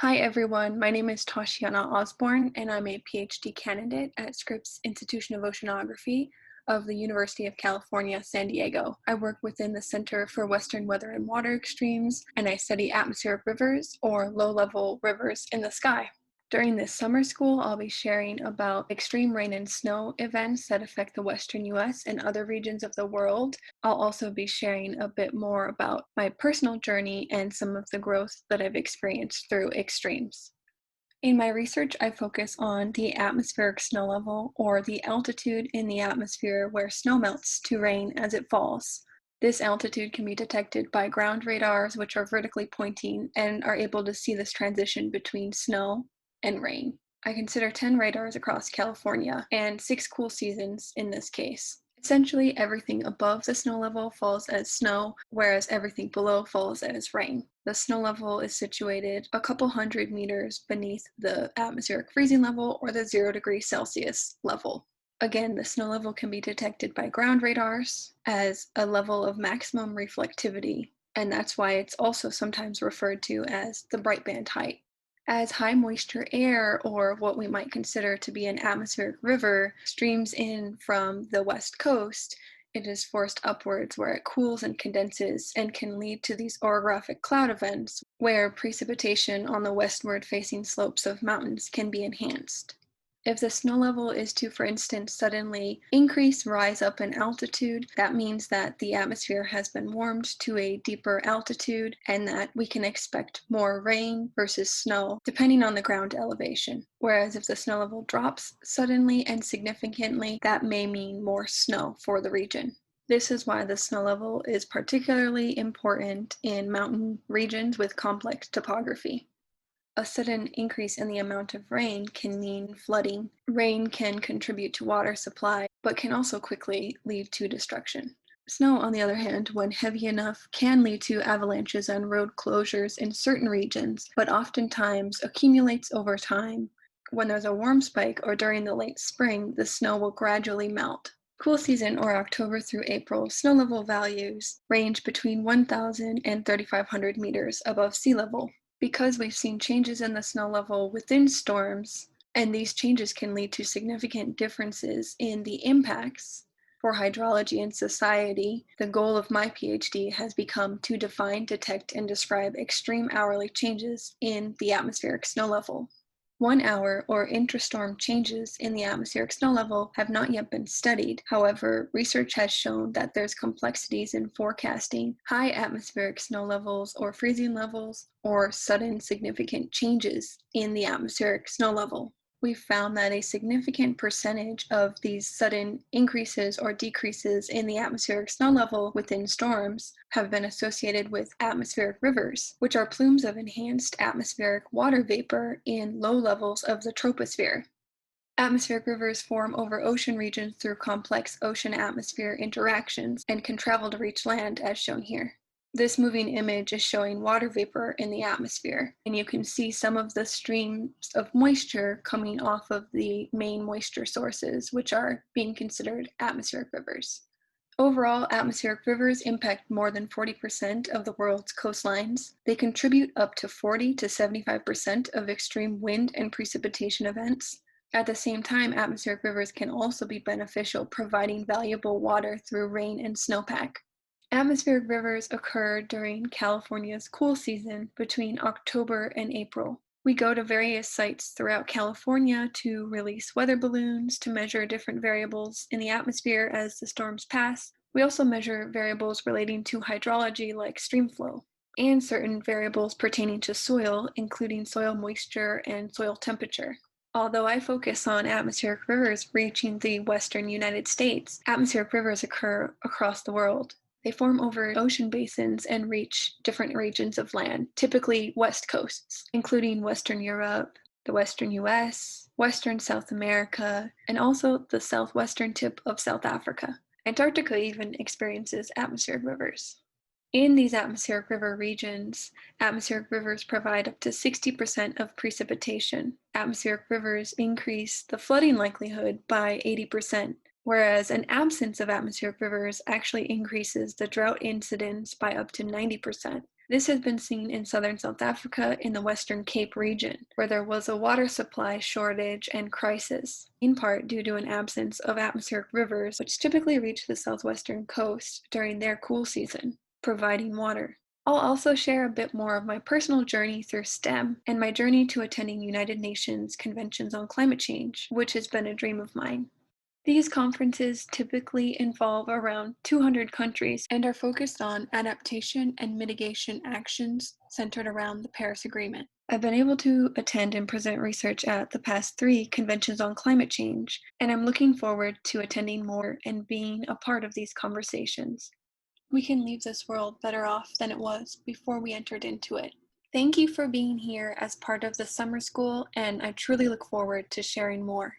Hi everyone, my name is Tashiana Osborne and I'm a PhD candidate at Scripps Institution of Oceanography of the University of California, San Diego. I work within the Center for Western Weather and Water Extremes and I study atmospheric rivers or low-level rivers in the sky. During this summer school, I'll be sharing about extreme rain and snow events that affect the Western US and other regions of the world. I'll also be sharing a bit more about my personal journey and some of the growth that I've experienced through extremes. In my research, I focus on the atmospheric snow level, or the altitude in the atmosphere where snow melts to rain as it falls. This altitude can be detected by ground radars, which are vertically pointing and are able to see this transition between snow and rain. I consider 10 radars across California and 6 cool seasons in this case. Essentially, everything above the snow level falls as snow, whereas everything below falls as rain. The snow level is situated a couple hundred meters beneath the atmospheric freezing level or the 0°C level. Again, the snow level can be detected by ground radars as a level of maximum reflectivity, and that's why it's also sometimes referred to as the bright band height. As high moisture air, or what we might consider to be an atmospheric river, streams in from the west coast, it is forced upwards where it cools and condenses and can lead to these orographic cloud events where precipitation on the westward facing slopes of mountains can be enhanced. If the snow level is to, for instance, suddenly rise up in altitude, that means that the atmosphere has been warmed to a deeper altitude and that we can expect more rain versus snow, depending on the ground elevation. Whereas if the snow level drops suddenly and significantly, that may mean more snow for the region. This is why the snow level is particularly important in mountain regions with complex topography. A sudden increase in the amount of rain can mean flooding. Rain can contribute to water supply, but can also quickly lead to destruction. Snow, on the other hand, when heavy enough, can lead to avalanches and road closures in certain regions, but oftentimes accumulates over time. When there's a warm spike or during the late spring, the snow will gradually melt. Cool season, or October through April, snow level values range between 1,000 and 3,500 meters above sea level. Because we've seen changes in the snow level within storms, and these changes can lead to significant differences in the impacts for hydrology and society, the goal of my PhD has become to define, detect, and describe extreme hourly changes in the atmospheric snow level. 1 hour or intrastorm changes in the atmospheric snow level have not yet been studied. However, research has shown that there's complexities in forecasting high atmospheric snow levels or freezing levels or sudden significant changes in the atmospheric snow level. We've found that a significant percentage of these sudden increases or decreases in the atmospheric snow level within storms have been associated with atmospheric rivers, which are plumes of enhanced atmospheric water vapor in low levels of the troposphere. Atmospheric rivers form over ocean regions through complex ocean-atmosphere interactions and can travel to reach land, as shown here. This moving image is showing water vapor in the atmosphere, and you can see some of the streams of moisture coming off of the main moisture sources, which are being considered atmospheric rivers. Overall, atmospheric rivers impact more than 40% of the world's coastlines. They contribute up to 40 to 75% of extreme wind and precipitation events. At the same time, atmospheric rivers can also be beneficial, providing valuable water through rain and snowpack. Atmospheric rivers occur during California's cool season between October and April. We go to various sites throughout California to release weather balloons to measure different variables in the atmosphere as the storms pass. We also measure variables relating to hydrology like stream flow, and certain variables pertaining to soil, including soil moisture and soil temperature. Although I focus on atmospheric rivers reaching the western United States, atmospheric rivers occur across the world. They form over ocean basins and reach different regions of land, typically west coasts, including Western Europe, the Western US, Western South America, and also the southwestern tip of South Africa. Antarctica even experiences atmospheric rivers. In these atmospheric river regions, atmospheric rivers provide up to 60% of precipitation. Atmospheric rivers increase the flooding likelihood by 80%, whereas an absence of atmospheric rivers actually increases the drought incidence by up to 90%. This has been seen in southern South Africa in the Western Cape region, where there was a water supply shortage and crisis, in part due to an absence of atmospheric rivers, which typically reach the southwestern coast during their cool season, providing water. I'll also share a bit more of my personal journey through STEM and my journey to attending United Nations conventions on climate change, which has been a dream of mine. These conferences typically involve around 200 countries and are focused on adaptation and mitigation actions centered around the Paris Agreement. I've been able to attend and present research at the past three conventions on climate change, and I'm looking forward to attending more and being a part of these conversations. We can leave this world better off than it was before we entered into it. Thank you for being here as part of the summer school, and I truly look forward to sharing more.